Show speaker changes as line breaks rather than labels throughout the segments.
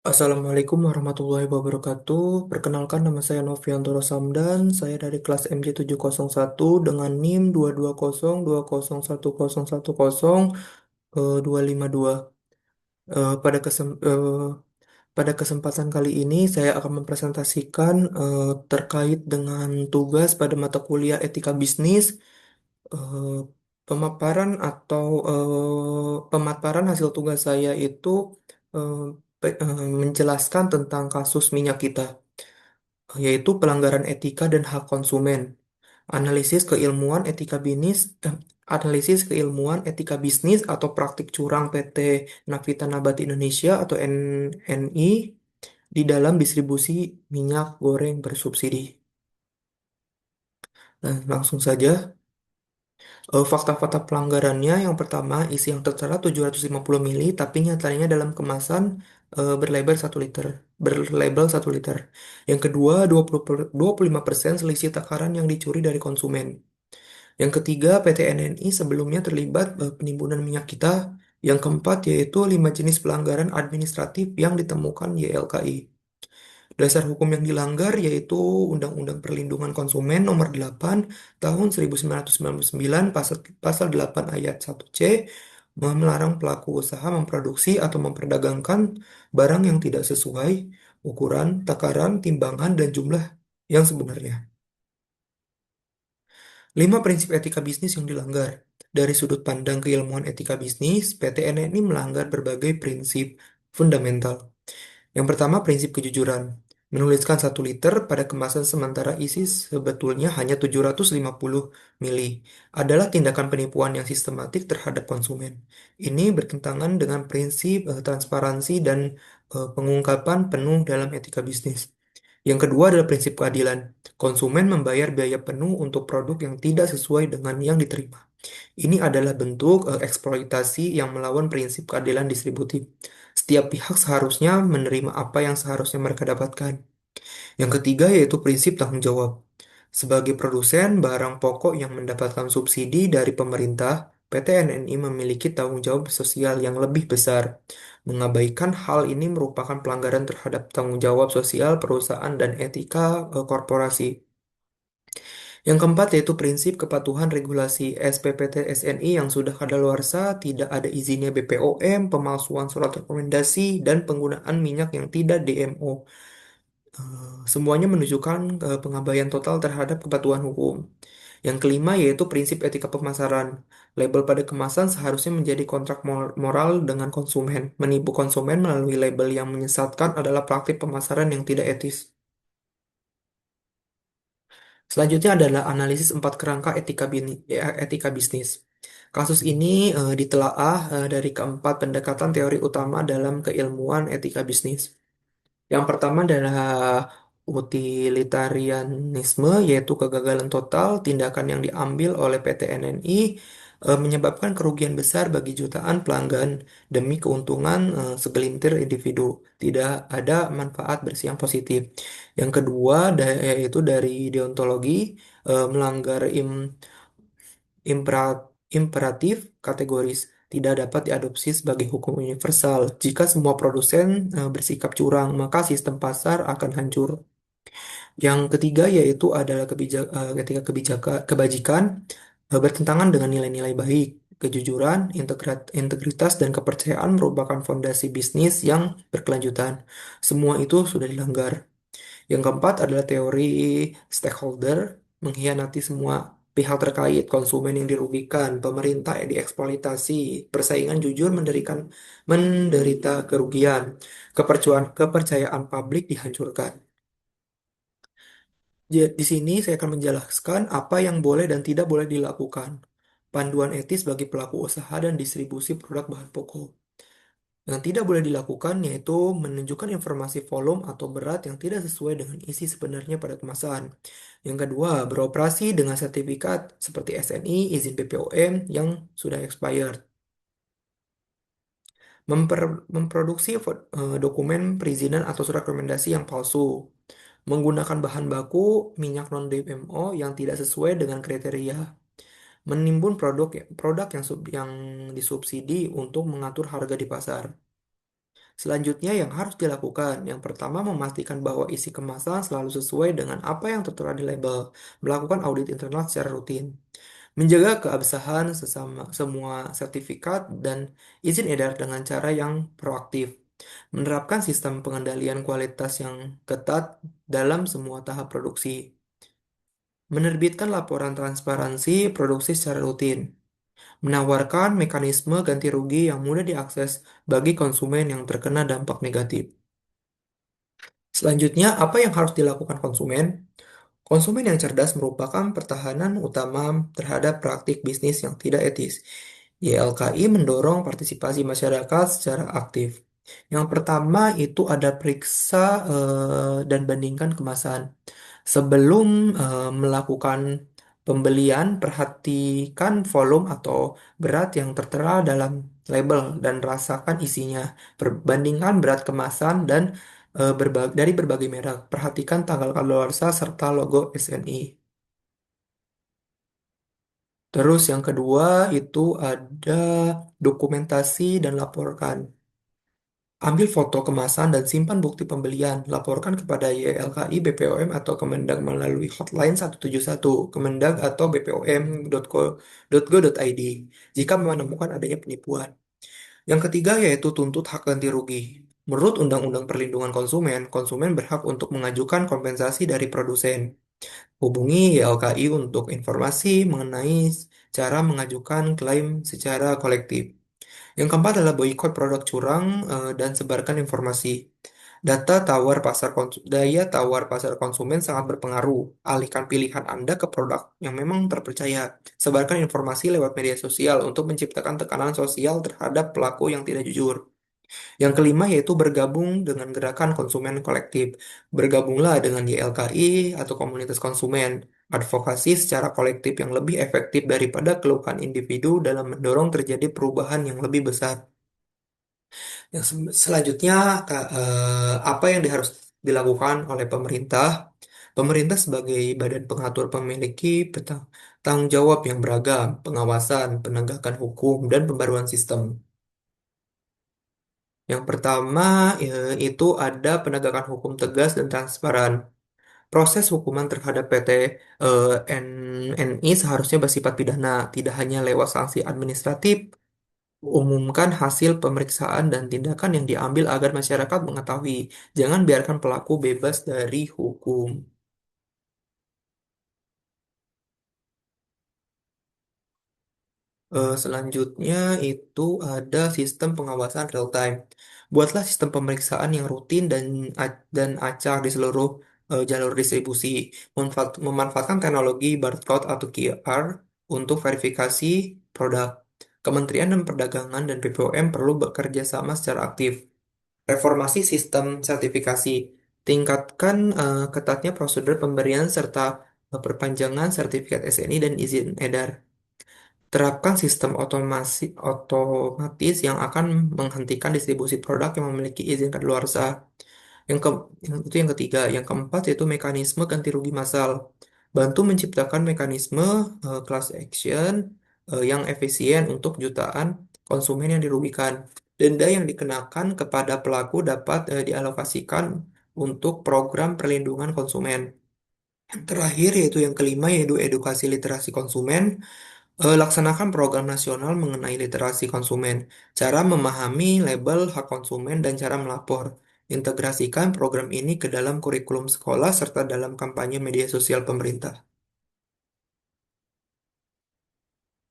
Assalamualaikum warahmatullahi wabarakatuh. Perkenalkan nama saya Noviantoro Samdan. Saya dari kelas MJ701 dengan NIM 2201010100252. Eh, pada kesem eh, pada kesempatan kali ini saya akan mempresentasikan terkait dengan tugas pada mata kuliah Etika Bisnis. Eh, pemaparan hasil tugas saya itu eh, menjelaskan tentang kasus minyak kita, yaitu pelanggaran etika dan hak konsumen. Analisis keilmuan etika bisnis, analisis keilmuan etika bisnis atau praktik curang PT Nafita Nabati Indonesia atau NNI di dalam distribusi minyak goreng bersubsidi. Nah, langsung saja. Fakta-fakta pelanggarannya, yang pertama, isi yang tertera 750 mili, tapi nyatanya dalam kemasan berlabel 1 liter. Berlabel 1 liter. Yang kedua, 25% selisih takaran yang dicuri dari konsumen. Yang ketiga, PT NNI sebelumnya terlibat penimbunan minyak kita. Yang keempat, yaitu 5 jenis pelanggaran administratif yang ditemukan YLKI. Dasar hukum yang dilanggar yaitu Undang-Undang Perlindungan Konsumen Nomor 8 Tahun 1999 Pasal 8 Ayat 1C melarang pelaku usaha memproduksi atau memperdagangkan barang yang tidak sesuai ukuran, takaran, timbangan, dan jumlah yang sebenarnya. 5 prinsip etika bisnis yang dilanggar. Dari sudut pandang keilmuan etika bisnis, PTN ini melanggar berbagai prinsip fundamental. Yang pertama, prinsip kejujuran. Menuliskan 1 liter pada kemasan sementara isi sebetulnya hanya 750 mili adalah tindakan penipuan yang sistematik terhadap konsumen. Ini bertentangan dengan prinsip transparansi dan pengungkapan penuh dalam etika bisnis. Yang kedua adalah prinsip keadilan. Konsumen membayar biaya penuh untuk produk yang tidak sesuai dengan yang diterima. Ini adalah bentuk eksploitasi yang melawan prinsip keadilan distributif. Setiap pihak seharusnya menerima apa yang seharusnya mereka dapatkan. Yang ketiga yaitu prinsip tanggung jawab. Sebagai produsen barang pokok yang mendapatkan subsidi dari pemerintah, PT NNI memiliki tanggung jawab sosial yang lebih besar. Mengabaikan hal ini merupakan pelanggaran terhadap tanggung jawab sosial perusahaan dan etika korporasi. Yang keempat yaitu prinsip kepatuhan regulasi SPPT SNI yang sudah kadaluarsa, tidak ada izinnya BPOM, pemalsuan surat rekomendasi, dan penggunaan minyak yang tidak DMO. Semuanya menunjukkan pengabaian total terhadap kepatuhan hukum. Yang kelima yaitu prinsip etika pemasaran. Label pada kemasan seharusnya menjadi kontrak moral dengan konsumen. Menipu konsumen melalui label yang menyesatkan adalah praktik pemasaran yang tidak etis. Selanjutnya adalah analisis 4 kerangka etika bisnis. Kasus ini ditelaah dari keempat pendekatan teori utama dalam keilmuan etika bisnis. Yang pertama adalah utilitarianisme, yaitu kegagalan total tindakan yang diambil oleh PT NNI menyebabkan kerugian besar bagi jutaan pelanggan demi keuntungan segelintir individu. Tidak ada manfaat bersih yang positif. Yang kedua, yaitu dari deontologi, melanggar imperatif kategoris tidak dapat diadopsi sebagai hukum universal. Jika semua produsen bersikap curang, maka sistem pasar akan hancur. Yang ketiga yaitu adalah ketika kebajikan bertentangan dengan nilai-nilai baik. Kejujuran, integritas, dan kepercayaan merupakan fondasi bisnis yang berkelanjutan. Semua itu sudah dilanggar. Yang keempat adalah teori stakeholder, mengkhianati semua pihak terkait, konsumen yang dirugikan, pemerintah yang dieksploitasi, persaingan jujur menderita kerugian, kepercayaan publik dihancurkan. Di sini saya akan menjelaskan apa yang boleh dan tidak boleh dilakukan. Panduan etis bagi pelaku usaha dan distribusi produk bahan pokok. Yang tidak boleh dilakukan yaitu menunjukkan informasi volume atau berat yang tidak sesuai dengan isi sebenarnya pada kemasan. Yang kedua, beroperasi dengan sertifikat seperti SNI, izin BPOM yang sudah expired. Memproduksi dokumen perizinan atau surat rekomendasi yang palsu. Menggunakan bahan baku minyak non-DMO yang tidak sesuai dengan kriteria. Menimbun produk yang disubsidi untuk mengatur harga di pasar. Selanjutnya yang harus dilakukan, yang pertama memastikan bahwa isi kemasan selalu sesuai dengan apa yang tertera di label, melakukan audit internal secara rutin, menjaga keabsahan semua sertifikat dan izin edar dengan cara yang proaktif, menerapkan sistem pengendalian kualitas yang ketat dalam semua tahap produksi, menerbitkan laporan transparansi produksi secara rutin, menawarkan mekanisme ganti rugi yang mudah diakses bagi konsumen yang terkena dampak negatif. Selanjutnya, apa yang harus dilakukan konsumen? Konsumen yang cerdas merupakan pertahanan utama terhadap praktik bisnis yang tidak etis. YLKI mendorong partisipasi masyarakat secara aktif. Yang pertama itu ada periksa dan bandingkan kemasan. Sebelum melakukan pembelian, perhatikan volume atau berat yang tertera dalam label dan rasakan isinya. Perbandingkan berat kemasan dan dari berbagai merek. Perhatikan tanggal kadaluarsa serta logo SNI. Terus yang kedua itu ada dokumentasi dan laporkan. Ambil foto kemasan dan simpan bukti pembelian. Laporkan kepada YLKI, BPOM, atau Kemendag melalui hotline 171, Kemendag atau bpom.go.id jika menemukan adanya penipuan. Yang ketiga yaitu tuntut hak ganti rugi. Menurut Undang-Undang Perlindungan Konsumen, konsumen berhak untuk mengajukan kompensasi dari produsen. Hubungi YLKI untuk informasi mengenai cara mengajukan klaim secara kolektif. Yang keempat adalah boykot produk curang dan sebarkan informasi. Daya tawar pasar konsumen sangat berpengaruh. Alihkan pilihan Anda ke produk yang memang terpercaya. Sebarkan informasi lewat media sosial untuk menciptakan tekanan sosial terhadap pelaku yang tidak jujur. Yang kelima yaitu bergabung dengan gerakan konsumen kolektif. Bergabunglah dengan YLKI atau komunitas konsumen. Advokasi secara kolektif yang lebih efektif daripada keluhan individu dalam mendorong terjadi perubahan yang lebih besar. Selanjutnya, apa yang harus dilakukan oleh pemerintah? Pemerintah sebagai badan pengatur memiliki tanggung jawab yang beragam, pengawasan, penegakan hukum, dan pembaruan sistem. Yang pertama, itu ada penegakan hukum tegas dan transparan. Proses hukuman terhadap PT NNI seharusnya bersifat pidana, tidak hanya lewat sanksi administratif. Umumkan hasil pemeriksaan dan tindakan yang diambil agar masyarakat mengetahui. Jangan biarkan pelaku bebas dari hukum. Selanjutnya itu ada sistem pengawasan real time. Buatlah sistem pemeriksaan yang rutin dan acak di seluruh jalur distribusi. Memanfaatkan teknologi barcode atau QR untuk verifikasi produk. Kementerian dan Perdagangan dan BPOM perlu bekerja sama secara aktif. Reformasi sistem sertifikasi. Tingkatkan ketatnya prosedur pemberian serta perpanjangan sertifikat SNI dan izin edar. Terapkan sistem otomatis yang akan menghentikan distribusi produk yang memiliki izin kadaluarsa. Yang ke, itu yang ketiga. Yang keempat yaitu mekanisme ganti rugi massal. Bantu menciptakan mekanisme class action yang efisien untuk jutaan konsumen yang dirugikan. Denda yang dikenakan kepada pelaku dapat dialokasikan untuk program perlindungan konsumen. Yang terakhir yaitu yang kelima yaitu edukasi literasi konsumen. Laksanakan program nasional mengenai literasi konsumen, cara memahami label hak konsumen, dan cara melapor. Integrasikan program ini ke dalam kurikulum sekolah serta dalam kampanye media sosial pemerintah.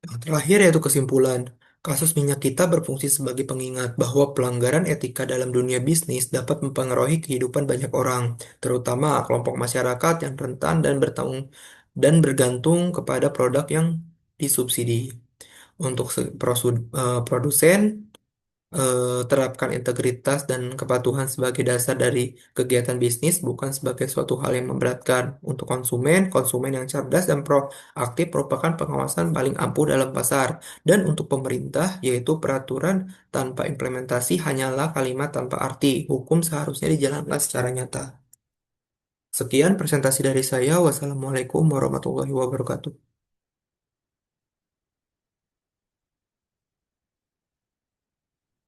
Yang terakhir yaitu kesimpulan. Kasus minyak kita berfungsi sebagai pengingat bahwa pelanggaran etika dalam dunia bisnis dapat mempengaruhi kehidupan banyak orang, terutama kelompok masyarakat yang rentan dan bergantung kepada produk yang disubsidi. Untuk produsen, terapkan integritas dan kepatuhan sebagai dasar dari kegiatan bisnis, bukan sebagai suatu hal yang memberatkan. Untuk konsumen, konsumen yang cerdas dan proaktif merupakan pengawasan paling ampuh dalam pasar. Dan untuk pemerintah, yaitu peraturan tanpa implementasi hanyalah kalimat tanpa arti. Hukum seharusnya dijalankan secara nyata. Sekian presentasi dari saya. Wassalamualaikum warahmatullahi wabarakatuh.